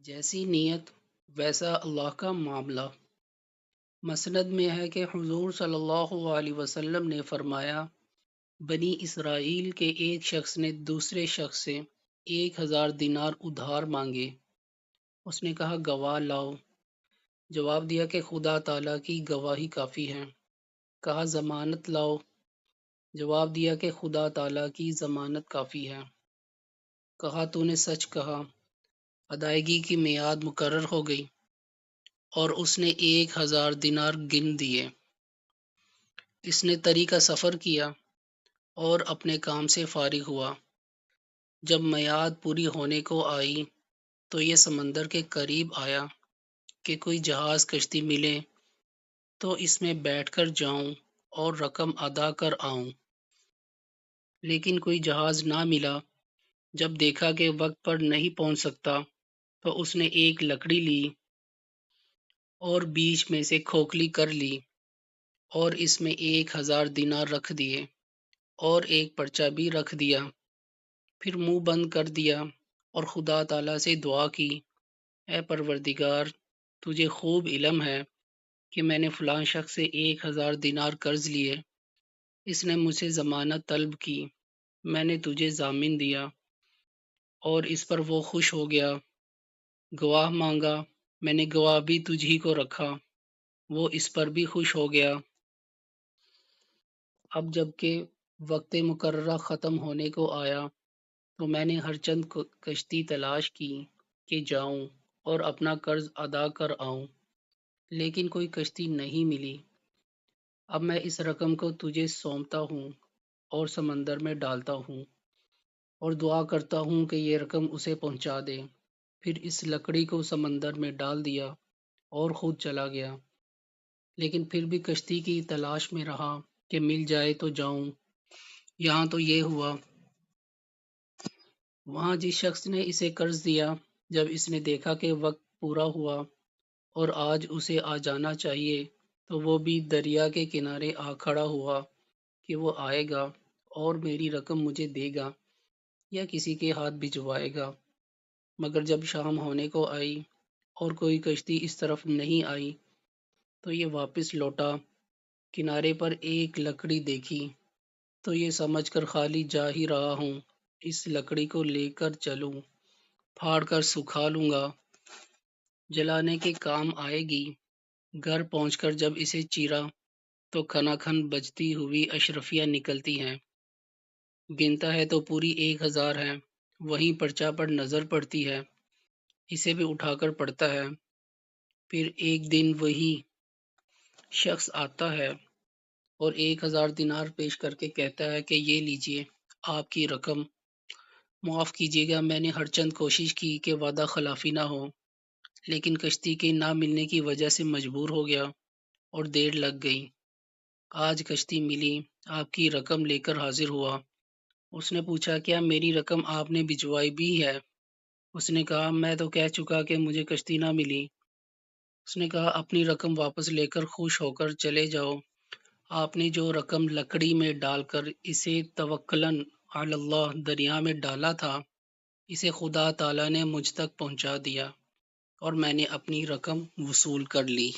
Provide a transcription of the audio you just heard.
جیسی نیت ویسا اللہ کا معاملہ۔ مسند میں ہے کہ حضور صلی اللہ علیہ وسلم نے فرمایا، بنی اسرائیل کے ایک شخص نے دوسرے شخص سے 1000 دینار ادھار مانگے۔ اس نے کہا گواہ لاؤ۔ جواب دیا کہ خدا تعالیٰ کی گواہی کافی ہے۔ کہا ضمانت لاؤ۔ جواب دیا کہ خدا تعالیٰ کی ضمانت کافی ہے۔ کہا تو نے سچ کہا۔ ادائیگی کی میعاد مقرر ہو گئی اور اس نے 1000 دینار گن دیے۔ اس نے طری کا سفر کیا اور اپنے کام سے فارغ ہوا۔ جب میعاد پوری ہونے کو آئی تو یہ سمندر کے قریب آیا کہ کوئی جہاز کشتی ملے تو اس میں بیٹھ کر جاؤں اور رقم ادا کر آؤں، لیکن کوئی جہاز نہ ملا۔ جب دیکھا کہ وقت پر نہیں پہنچ سکتا تو اس نے ایک لکڑی لی اور بیچ میں سے کھوکھلی کر لی اور اس میں 1000 دینار رکھ دیے اور ایک پرچہ بھی رکھ دیا۔ پھر منہ بند کر دیا اور خدا تعالیٰ سے دعا کی، اے پروردگار، تجھے خوب علم ہے کہ میں نے فلاں شخص سے 1000 دینار قرض لیے۔ اس نے مجھ سے ضمانت طلب کی، میں نے تجھے ضامن دیا اور اس پر وہ خوش ہو گیا۔ گواہ مانگا، میں نے گواہ بھی تجھی کو رکھا، وہ اس پر بھی خوش ہو گیا۔ اب جب کہ وقت مقررہ ختم ہونے کو آیا تو میں نے ہر چند کشتی تلاش کی کہ جاؤں اور اپنا قرض ادا کر آؤں، لیکن کوئی کشتی نہیں ملی۔ اب میں اس رقم کو تجھے سونپتا ہوں اور سمندر میں ڈالتا ہوں اور دعا کرتا ہوں کہ یہ رقم اسے پہنچا دے۔ پھر اس لکڑی کو سمندر میں ڈال دیا اور خود چلا گیا، لیکن پھر بھی کشتی کی تلاش میں رہا کہ مل جائے تو جاؤں۔ یہاں تو یہ ہوا، وہاں جس شخص نے اسے قرض دیا، جب اس نے دیکھا کہ وقت پورا ہوا اور آج اسے آ جانا چاہیے تو وہ بھی دریا کے کنارے آ کھڑا ہوا کہ وہ آئے گا اور میری رقم مجھے دے گا یا کسی کے ہاتھ بھجوائے گا، مگر جب شام ہونے کو آئی اور کوئی کشتی اس طرف نہیں آئی تو یہ واپس لوٹا۔ کنارے پر ایک لکڑی دیکھی تو یہ سمجھ کر خالی جا ہی رہا ہوں، اس لکڑی کو لے کر چلوں، پھاڑ کر سکھا لوں گا، جلانے کے کام آئے گی۔ گھر پہنچ کر جب اسے چیرا تو کھناکھن بجتی ہوئی اشرفیاں نکلتی ہیں، گنتا ہے تو پوری 1000 ہے۔ وہیں پرچہ پر نظر پڑتی ہے، اسے بھی اٹھا کر پڑھتا ہے۔ پھر ایک دن وہی شخص آتا ہے اور 1000 دینار پیش کر کے کہتا ہے کہ یہ لیجئے آپ کی رقم، معاف کیجیے گا، میں نے ہر چند کوشش کی کہ وعدہ خلافی نہ ہو، لیکن کشتی کے نہ ملنے کی وجہ سے مجبور ہو گیا اور دیر لگ گئی۔ آج کشتی ملی، آپ کی رقم لے کر حاضر ہوا۔ اس نے پوچھا کیا میری رقم آپ نے بھجوائی بھی ہے؟ اس نے کہا میں تو کہہ چکا کہ مجھے کشتی نہ ملی۔ اس نے کہا اپنی رقم واپس لے کر خوش ہو کر چلے جاؤ، آپ نے جو رقم لکڑی میں ڈال کر اسے توکلاً علی اللہ دریا میں ڈالا تھا، اسے خدا تعالیٰ نے مجھ تک پہنچا دیا اور میں نے اپنی رقم وصول کر لی۔